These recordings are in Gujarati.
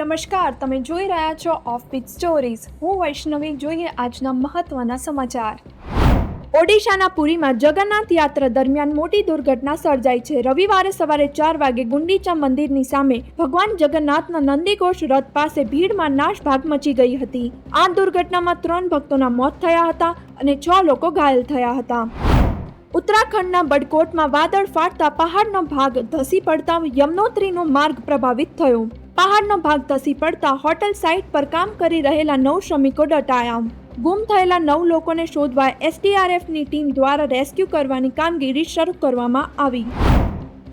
નમસ્કાર, તમે જોઈ રહ્યા છો ઓફબીટ સ્ટોરીઝ. હું વૈષ્ણવી. જોઈએ આજના મહત્વના સમાચાર. ઓડિશાના પુરીમાં જગન્નાથ યાત્રા દરમિયાન મોટી દુર્ઘટના સર્જાઈ છે. રવિવારે સવારે 4 વાગે ગુંડીચા મંદિરની સામે ભગવાન જગન્નાથના નંદીઘોષ રથ પાસે ભીડમાં નાશભાગ મચી ગઈ હતી. આ દુર્ઘટનામાં 3 ભક્તોના મોત થયા હતા અને 6 લોકો ઘાયલ થયા હતા. ઉત્તરાખંડના બડકોટમાં વાદળ ફાટતા પહાડનો ભાગ ધસી પડતા યમનોત્રીનો માર્ગ પ્રભાવિત થયો. પહાડનો ભાગ ધસી પડતા હોટલ સાઇટ પર કામ કરી રહેલા 9 શ્રમિકો દટાયા. ગુમ થયેલા 9 લોકોને શોધવા એસડીઆરએફની ટીમ દ્વારા રેસ્ક્યુ કરવાની કામગીરી શરૂ કરવામાં આવી.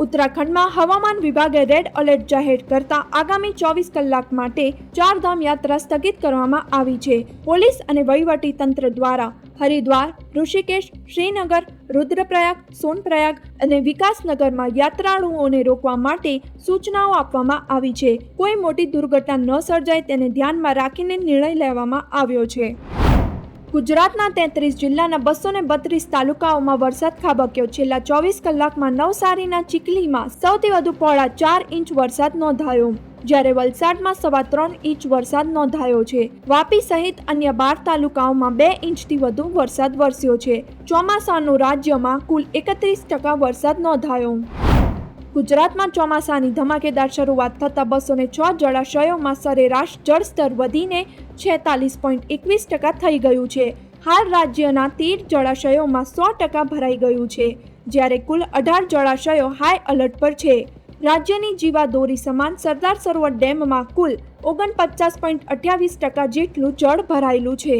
ઉત્તરાખંડમાં હવામાન વિભાગે રેડ એલર્ટ જાહેર કરતા આગામી 24 કલાક માટે ચારધામ યાત્રા સ્થગિત કરવામાં આવી છે. પોલીસ અને વહીવટી તંત્ર દ્વારા હરિદ્વાર, ઋષિકેશ, શ્રીનગર, રુદ્રપ્રયાગ, સોનપ્રયાગ અને વિકાસનગરમાં યાત્રાળુઓને રોકવા માટે સૂચનાઓ આપવામાં આવી છે. કોઈ મોટી દુર્ઘટના ન સર્જાય તેને ધ્યાનમાં રાખીને નિર્ણય લેવામાં આવ્યો છે. ગુજરાતના 33 જિલ્લાના 232 તાલુકાઓમાં વરસાદ ખાબક્યો. છેલ્લા 24 કલાકમાં નવસારીના ચીખલીમાં સૌથી વધુ પોળા 4 ઇંચ વરસાદ નોંધાયો, જ્યારે વલસાડમાં 3.25 ઇંચ વરસાદ નોંધાયો છે. વાપી સહિત અન્ય 12 તાલુકાઓમાં 2 ઇંચથી વધુ વરસાદ વરસ્યો છે. ચોમાસાનો રાજ્યમાં કુલ 31% વરસાદ નોંધાયો. ગુજરાતમાં ચોમાસાની ધમાકેદાર શરૂઆત થતાં 206 જળાશયોમાં સરેરાશ જળસ્તર વધીને 46.21% થઈ ગયું છે. હાલ રાજ્યના 13 જળાશયોમાં 100% ભરાઈ ગયું છે, જ્યારે કુલ 18 જળાશયો હાઈ એલર્ટ પર છે. રાજ્યની જીવાદોરી સમાન સરદાર સરોવર ડેમમાં કુલ 49.28% જેટલું જળ ભરાયેલું છે.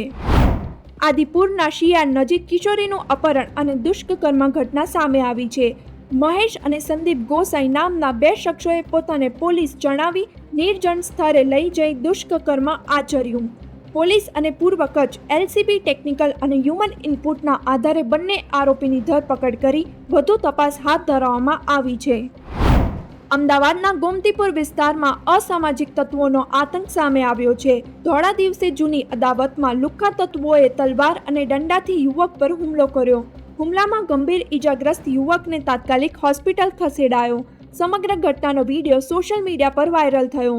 આદિપુરના શિયાળ નજીક કિશોરીનું અપહરણ અને દુષ્કર્મ ઘટના સામે આવી છે. મહેશ અને સંદીપ ગોસાઈ નામના 2 શખ્સોએ પોતાને પોલીસ જણાવી નિર્જન સ્થળે લઈ જઈ દુષ્કર્મ આચર્યું. પોલીસ અને પૂર્વ કચ્છ એલસીબી ટેકનિકલ અને હ્યુમન ઇનપુટના આધારે બંને આરોપીની ધરપકડ કરી વધુ તપાસ હાથ ધરવામાં આવી છે. અમદાવાદના ગોમતીપુર વિસ્તારમાં અસામાજિક તત્વોનો આતંક સામે આવ્યો છે. ધોળા દિવસે જૂની અદાવતમાં લુખ્ખા તત્વોએ તલવાર અને દંડાથી યુવક પર હુમલો કર્યો. હુમલામાં ગંભીર ઈજાગ્રસ્ત યુવકને તાત્કાલિક હોસ્પિટલ ખસેડાયો. સમગ્ર ઘટનાનો વિડીયો સોશિયલ મીડિયા પર વાયરલ થયો.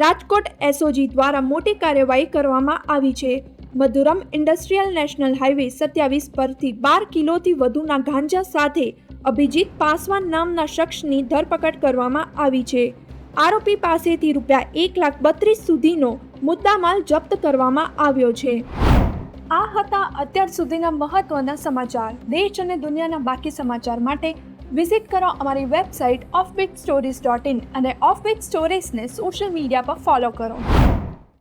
રાજકોટ એસઓજી દ્વારા મોટી કાર્યવાહી કરવામાં આવી છે. મધુરમ ઇન્ડસ્ટ્રીયલ નેશનલ હાઈવે 27 પરથી 12 કિલોથી વધુના ગાંજા સાથે અભિજીત પાસવાન નામના શખ્સની ધરપકડ કરવામાં આવી છે. આરોપી પાસેથી ₹1,32,00,000 સુધીનો મુદ્દામાલ જપ્ત કરવામાં આવ્યો છે. આ હતા અત્યાર સુધીના મહત્વના સમાચાર. દેશ અને દુનિયાના બાકી સમાચાર માટે વિઝિટ કરો અમારી વેબસાઇટ offbeatstories.in અને ઓફબીટ સ્ટોરીઝને સોશિયલ મીડિયા પર ફોલો કરો.